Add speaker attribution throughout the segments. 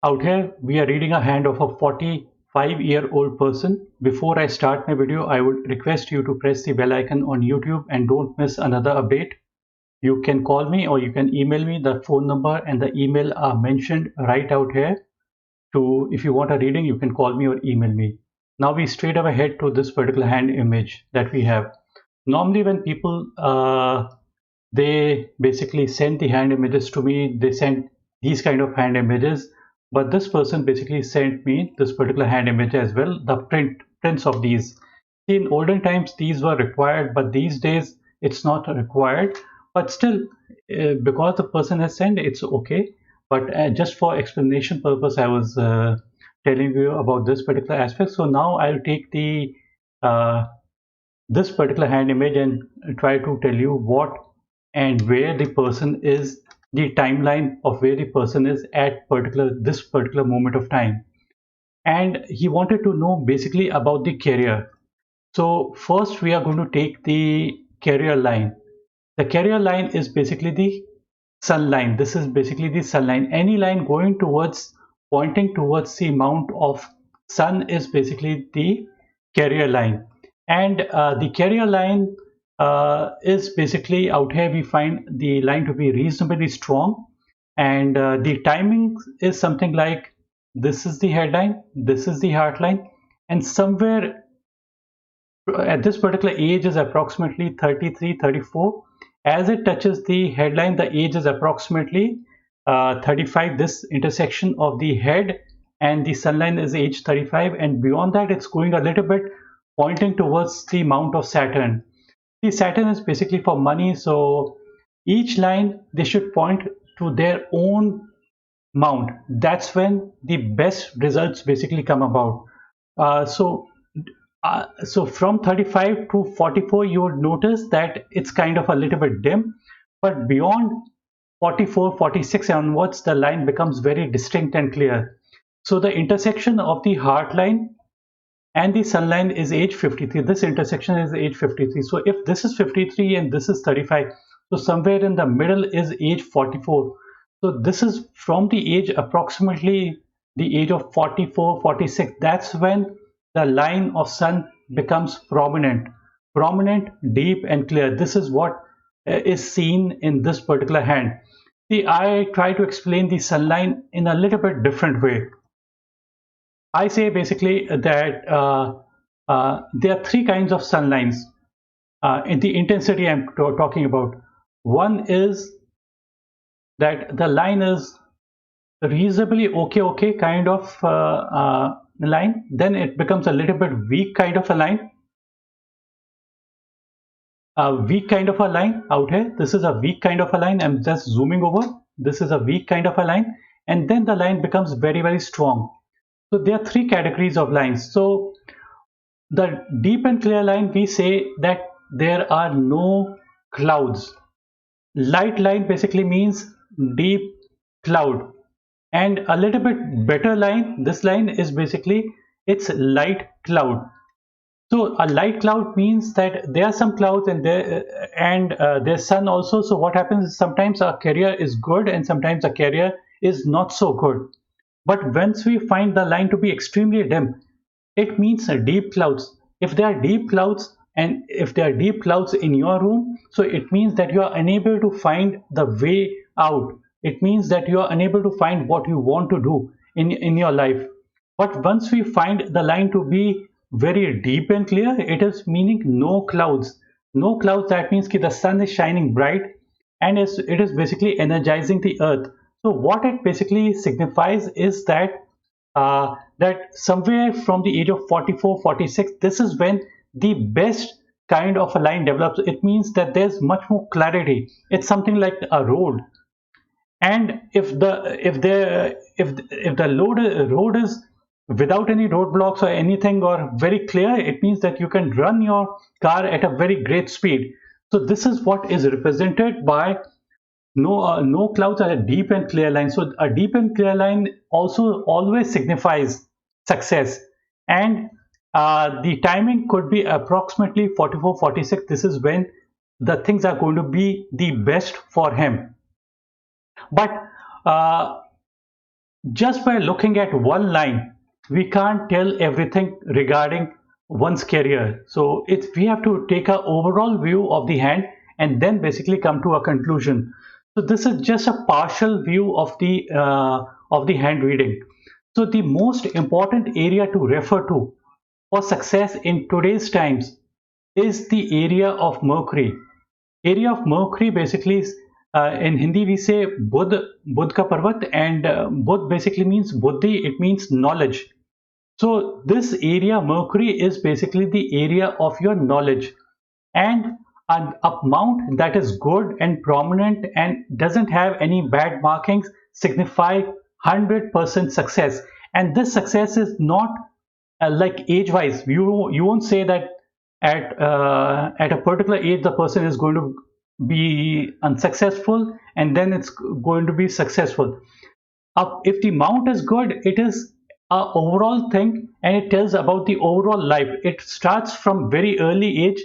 Speaker 1: Out here, we are reading a hand of a 45-year-old person. Before I start my video, I would request you to press the bell icon on YouTube and don't miss another update. You can call me or you can email me. The phone number and the email are mentioned right out here. If you want a reading, you can call me or email me. Now we straight away head to this particular hand image that we have. Normally, when people they basically send the hand images to me, they send these kind of hand images, but this person basically sent me this particular hand image as well, the prints of these. See, in olden times these were required, but these days it's not required, but still because the person has sent, it's okay. But just for explanation purpose, I was telling you about this particular aspect. So now I'll take the uh, this particular hand image and try to tell you what and where the person is, the timeline of where the person is at this particular moment of time. And he wanted to know basically about the career. So first we are going to take the career line. The career line is basically the sun line. This is basically the sun line. Any line going towards, pointing towards the amount of sun is basically the career line. And the career line is basically, out here we find the line to be reasonably strong. And the timing is something like this is the headline, this is the heart line, and somewhere at this particular age is approximately 33, 34. As it touches the headline, the age is approximately 35. This intersection of the head and the sunline is age 35, and beyond that it's going a little bit pointing towards the mount of Saturn. The Saturn is basically for money, so each line they should point to their own mount. That's when the best results basically come about. So from 35 to 44, you would notice that it's kind of a little bit dim, but beyond 44, 46 onwards, the line becomes very distinct and clear. So the intersection of the heart line and the sun line is age 53. This intersection is age 53. So if this is 53 and this is 35, so somewhere in the middle is age 44. So this is from the age approximately the age of 44, 46. That's when the line of sun becomes prominent, deep and clear. This is what is seen in this particular hand. See, I try to explain the sun line in a little bit different way. I say basically that there are three kinds of sun lines in the intensity I'm talking about. One is that the line is reasonably okay kind of line. Then it becomes a little bit weak kind of a line. A weak kind of a line out here. This is a weak kind of a line. I'm just zooming over. This is a weak kind of a line. And then the line becomes very strong. So there are three categories of lines. So the deep and clear line, we say that there are no clouds. Light line basically means deep cloud. And a little bit better line, this line is basically it's light cloud. So a light cloud means that there are some clouds and there's sun also. So what happens is sometimes our carrier is good and sometimes the carrier is not so good. But once we find the line to be extremely dim, it means deep clouds. If there are deep clouds and if there are deep clouds in your room, so it means that you are unable to find the way out. It means that you are unable to find what you want to do in your life. But once we find the line to be very deep and clear, it is meaning no clouds. No clouds, that means that the sun is shining bright and it is basically energizing the earth. So what it basically signifies is that somewhere from the age of 44, 46, this is when the best kind of a line develops. It means that there's much more clarity. It's something like a road. And if the road is without any roadblocks or anything or very clear, it means that you can run your car at a very great speed. So this is what is represented by no clouds are a deep and clear line. So a deep and clear line also always signifies success. And the timing could be approximately 44, 46. This is when the things are going to be the best for him. But uh, just by looking at one line, we can't tell everything regarding one's career. So it's we have to take a overall view of the hand and then basically come to a conclusion. So this is just a partial view of the hand reading. So the most important area to refer to for success in today's times is the area of Mercury. Area of Mercury basically is, in Hindi we say Budh ka Parvat, and Budh basically means Buddhi, it means knowledge. So this area Mercury is basically the area of your knowledge, and an amount that is good and prominent and doesn't have any bad markings signify 100% success. And this success is not like age wise. You won't say that at a particular age the person is going to be unsuccessful and then it's going to be successful. If the mount is good, it is a overall thing and it tells about the overall life. It starts from very early age,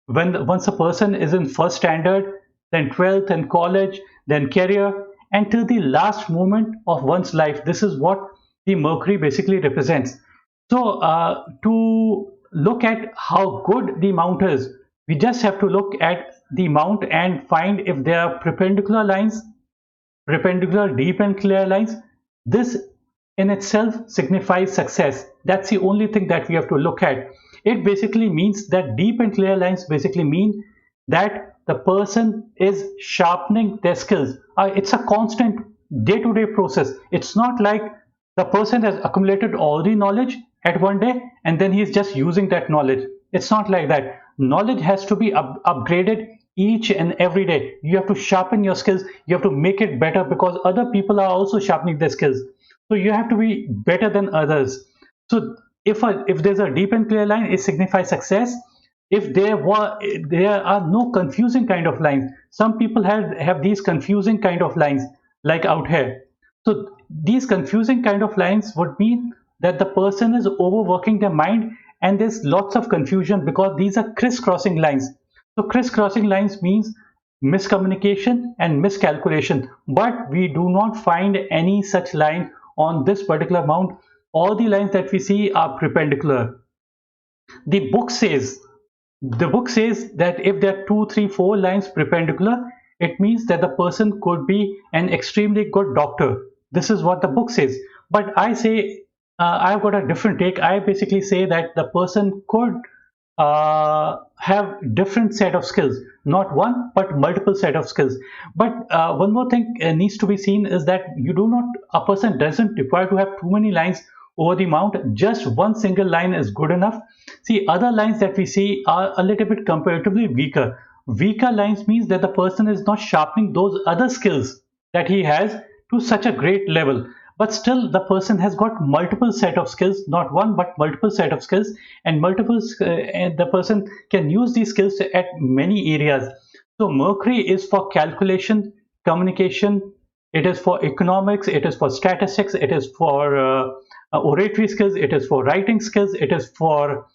Speaker 1: when once a person is in first standard, then 12th and college, then career, and till the last moment of one's life. This is what the Mercury basically represents. So to look at how good the mount is, we just have to look at the mount and find if there are perpendicular lines, perpendicular deep and clear lines. This in itself signifies success. That's the only thing that we have to look at. It basically means that deep and clear lines basically mean that the person is sharpening their skills. It's a constant day-to-day process. It's not like the person has accumulated all the knowledge at one day and then he's just using that knowledge. It's not like that. Knowledge has to be upgraded each and every day. You have to sharpen your skills. You have to make it better because other people are also sharpening their skills. So you have to be better than others. So if there's a deep and clear line, it signifies success. If there are no confusing kind of lines, some people have these confusing kind of lines like out here. So these confusing kind of lines would mean that the person is overworking their mind and there's lots of confusion because these are crisscrossing lines. So crisscrossing lines means miscommunication and miscalculation, but we do not find any such line on this particular mount. All the lines that we see are perpendicular. The book says that if there are 2, 3, 4 lines perpendicular, it means that the person could be an extremely good doctor. This is what the book says. But I say I've got a different take. I basically say that the person could have different set of skills, not one but multiple set of skills. But one more thing needs to be seen is that a person doesn't require to have too many lines over the mount. Just one single line is good enough. See, other lines that we see are a little bit comparatively weaker lines means that the person is not sharpening those other skills that he has to such a great level, but still the person has got multiple set of skills, not one but multiple set of skills, and and the person can use these skills at many areas. So Mercury is for calculation, communication, it is for economics, it is for statistics, it is for oratory skills, it is for writing skills, it is for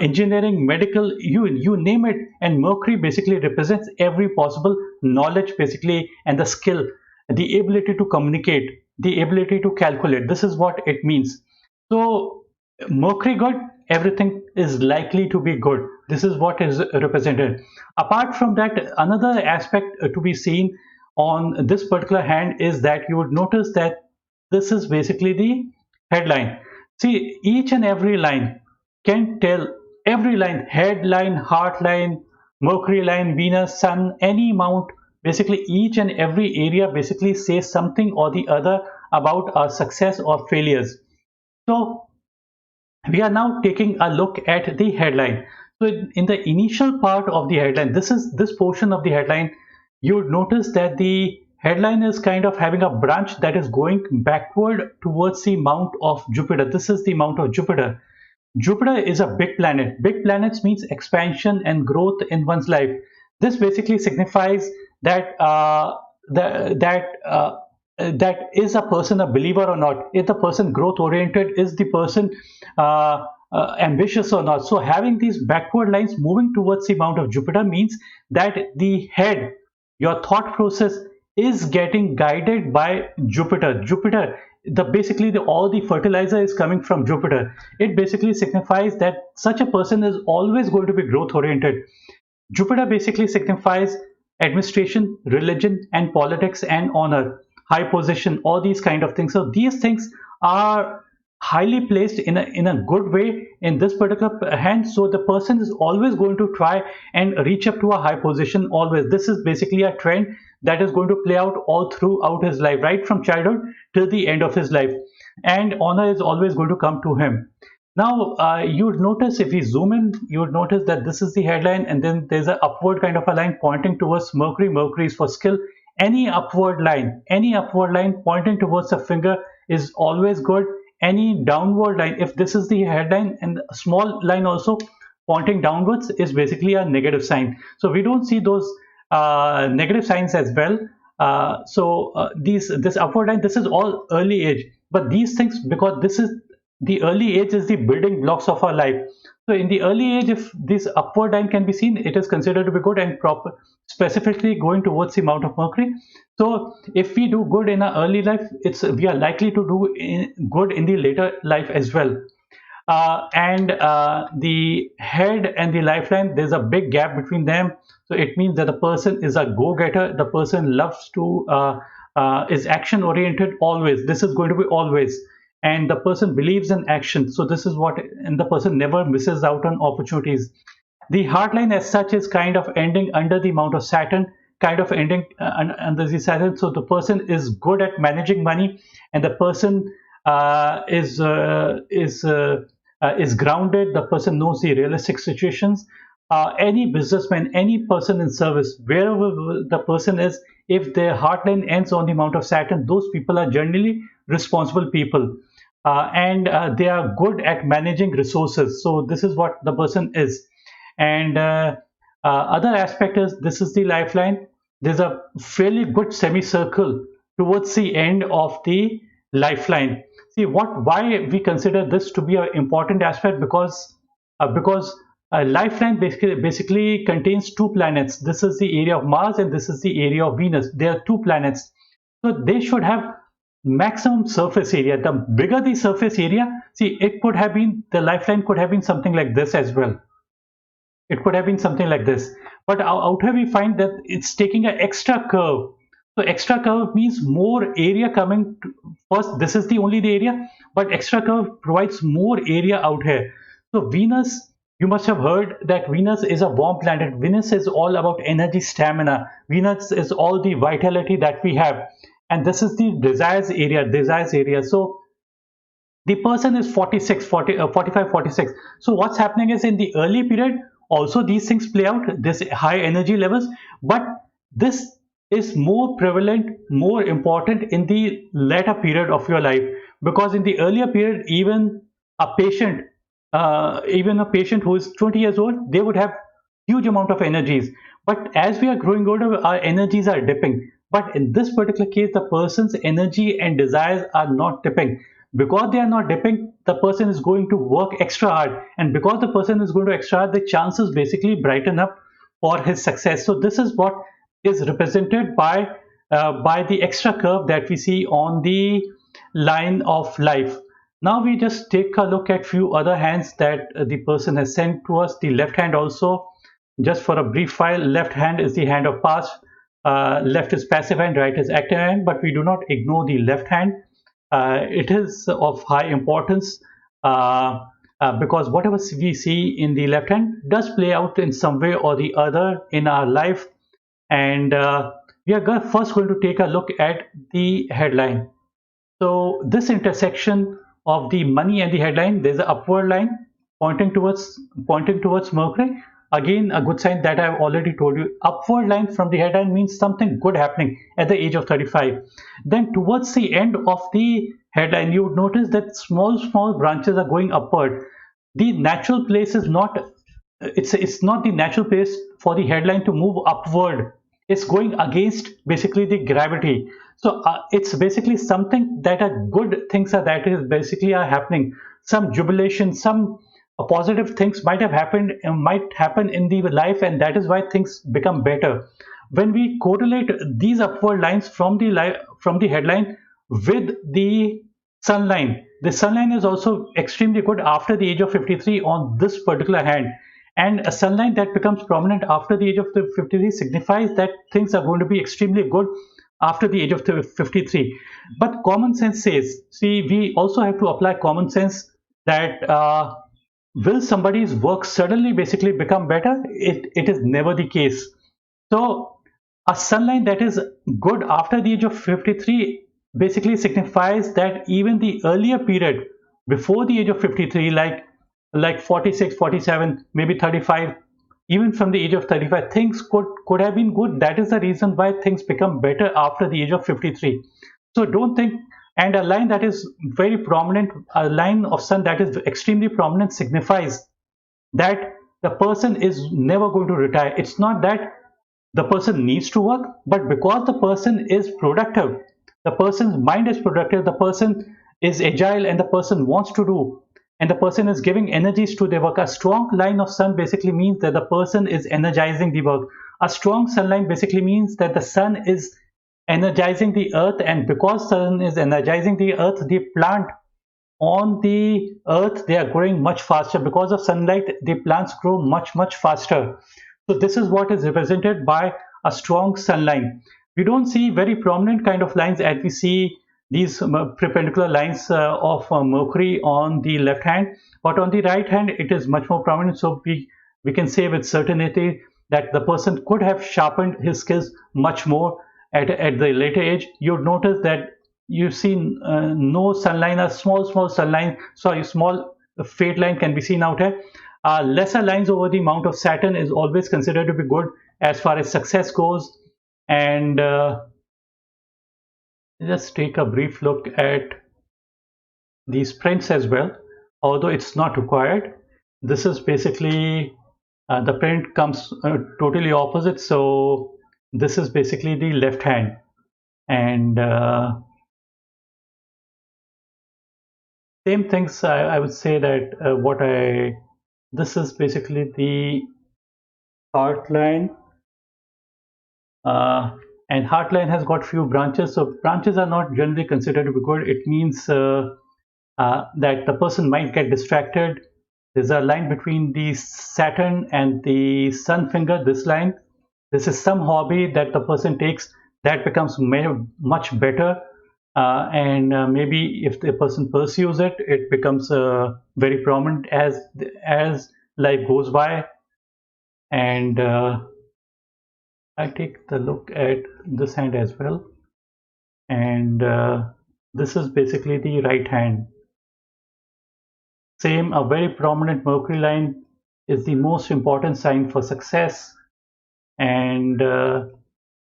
Speaker 1: engineering, medical, you name it. And Mercury basically represents every possible knowledge basically, and the skill, the ability to communicate, the ability to calculate. This is what it means. So Mercury good, everything is likely to be good. This is what is represented. Apart from that, another aspect to be seen on this particular hand is that you would notice that this is basically the headline. See, each and every line can tell, every line, headline, heart line, Mercury line, Venus, Sun, any mount, basically each and every area basically says something or the other about our success or failures. So we are now taking a look at the headline. So in the initial part of the headline, this portion of the headline, you would notice that the headline is kind of having a branch that is going backward towards the mount of Jupiter. This is the mount of Jupiter. Jupiter is a big planet. Big planets means expansion and growth in one's life. This basically signifies that that is a person a believer or not? Is the person growth oriented? Is the person ambitious or not? So having these backward lines moving towards the mount of Jupiter means that the head, your thought process is getting guided by Jupiter. Jupiter the basically all the fertilizer is coming from Jupiter. It basically signifies that such a person is always going to be growth oriented. Jupiter basically signifies administration, religion, and politics and honor, high position, all these kind of things. So these things are highly placed in a good way in this particular hand. So the person is always going to try and reach up to a high position always. This is basically a trend that is going to play out all throughout his life, right from childhood till the end of his life. And honor is always going to come to him. Now, you would notice if we zoom in, you would notice that this is the headline, and then there's an upward kind of a line pointing towards Mercury. Mercury is for skill. Any upward line pointing towards a finger is always good. Any downward line, if this is the headline, and a small line also pointing downwards, is basically a negative sign. So we don't see those negative signs as well. This upward line, this is all early age, but these things, because this is the early age is the building blocks of our life. So in the early age, if this upward line can be seen, it is considered to be good and proper, specifically going towards the Mount of Mercury. So if we do good in our early life, we are likely to do good in the later life as well. And the head and the lifeline, there's a big gap between them. So it means that the person is a go-getter. The person loves to is action oriented always. This is going to be always. And the person believes in action. So this is what, and the person never misses out on opportunities. The heart line as such is kind of ending under the Mount of Saturn, kind of ending under the Saturn. So the person is good at managing money, and the person is grounded. The person knows the realistic situations. Any businessman, any person in service, wherever the person is, if their heartline ends on the Mount of Saturn, those people are generally responsible people, and they are good at managing resources. So this is what the person is. And other aspect is, this is the lifeline. There's a fairly good semicircle towards the end of the lifeline. See why we consider this to be an important aspect, because a lifeline basically contains two planets. This is the area of Mars and this is the area of Venus. There are two planets, so they should have maximum surface area. The bigger the surface area, see, it could have been, the lifeline could have been something like this as well. It could have been something like this, but out here we find that it's taking an extra curve. So extra curve means more area coming to, first this is the only the area, but extra curve provides more area out here. So Venus, you must have heard that Venus is a warm planet. Venus is all about energy, stamina. Venus is all the vitality that we have, and this is the desires area. So the person is 45, 46. So what's happening is, in the early period also these things play out, this high energy levels, but this is more prevalent, more important in the later period of your life, because in the earlier period, a patient even a patient who is 20 years old, they would have huge amount of energies, but as we are growing older, our energies are dipping. But in this particular case, the person's energy and desires are not dipping. Because they are not dipping, the person is going to work extra hard, and because the person is going to extra hard, the chances basically brighten up for his success. So this is what is represented by the extra curve that we see on the line of life. Now we just take a look at few other hands that the person has sent to us. The left hand also, just for a brief file, left hand is the hand of past, left is passive hand, right is active hand, but we do not ignore the left hand. It is of high importance because whatever we see in the left hand does play out in some way or the other in our life. And we are first going to take a look at the headline. So this intersection of the money and the headline, there's an upward line pointing towards Mercury. Again, a good sign that I've already told you. Upward line from the headline means something good happening at the age of 35. Then towards the end of the headline, you would notice that small branches are going upward. The natural place is not, it's not the natural place for the headline to move upward. It's going against basically the gravity. So it's basically something that are good things that is basically are happening. Some jubilation, some positive things might happen in the life, and that is why things become better. When we correlate these upward lines from the headline with the Sunline. The sunline is also extremely good after the age of 53 on this particular hand. And a sunline that becomes prominent after the age of the 53 signifies that things are going to be extremely good after the age of 53. But common sense says, see, we also have to apply common sense that will somebody's work suddenly basically become better? It is never the case. So a sunline that is good after the age of 53 basically signifies that even the earlier period before the age of 53, like 46, 47, maybe 35, even from the age of 35, things could have been good. That is the reason why things become better after the age of 53. So don't think, and a line that is very prominent, a line of sun that is extremely prominent signifies that the person is never going to retire. It's not that the person needs to work, but because the person is productive, the person's mind is productive, the person is agile, and the person wants to do, and the person is giving energies to their work. A strong line of sun basically means that the person is energizing the work. A strong sunline basically means that the sun is energizing the earth, and because sun is energizing the earth, the plant on the earth, they are growing much faster. Because of sunlight, the plants grow much faster. So this is what is represented by a strong sunline. We don't see very prominent kind of lines as we see these perpendicular lines of Mercury on the left hand, but on the right hand it is much more prominent. So we can say with certainty that the person could have sharpened his skills much more at the later age. You'd notice that you've seen no sunline, a small sunline, sorry, small fade line can be seen out here. Lesser lines over the mount of Saturn is always considered to be good as far as success goes. And just take a brief look at these prints as well, although it's not required. This is basically the print comes totally opposite. So this is basically the left hand, and same things. I would say that this is basically the heart line, and heart line has got few branches. So branches are not generally considered to be good. It means that the person might get distracted. There's a line between the Saturn and the Sun finger. This line, this is some hobby that the person takes that becomes much better. And maybe if the person pursues it, it becomes very prominent as life goes by. And I take the look at this hand as well, and this is basically the right hand. Same, a very prominent Mercury line is the most important sign for success. And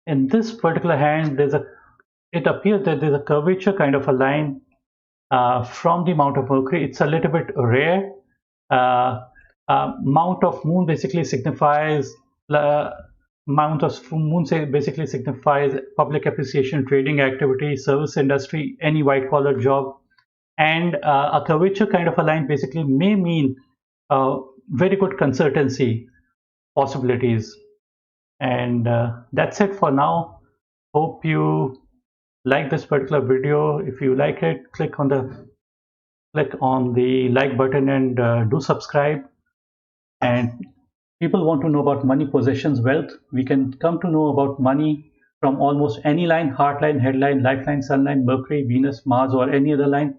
Speaker 1: in this particular hand, it appears that there's a curvature kind of a line from the mount of Mercury. It's a little bit rare. Mount of Moon basically signifies mount of Moon basically signifies public appreciation, trading activity, service industry, any white collar job. And a curvature kind of a line basically may mean very good consultancy possibilities. And that's it for now. Hope you like this particular video. If you like it, click on the like button and do subscribe. And people want to know about money, possessions, wealth. We can come to know about money from almost any line: heart line, headline, lifeline, sunline, Mercury, Venus, Mars, or any other line.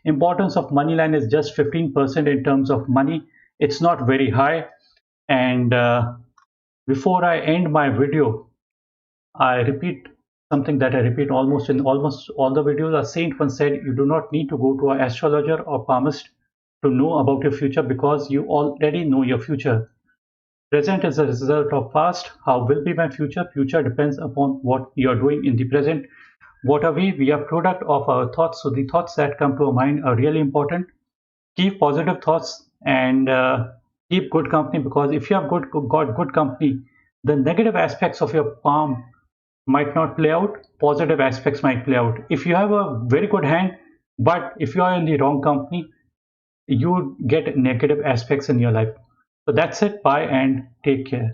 Speaker 1: Importance of money line is just 15% in terms of money. It's not very high. And before I end my video, I repeat something that I repeat almost in almost all the videos. A saint once said, you do not need to go to an astrologer or palmist to know about your future, because you already know your future. Present is a result of past. How will be my future? Future depends upon what you are doing in the present. What are we? We are product of our thoughts. So the thoughts that come to our mind are really important. Keep positive thoughts and keep good company, because if you have got good company, the negative aspects of your palm might not play out, positive aspects might play out. If you have a very good hand, but if you are in the wrong company, you get negative aspects in your life. So that's it. Bye and take care.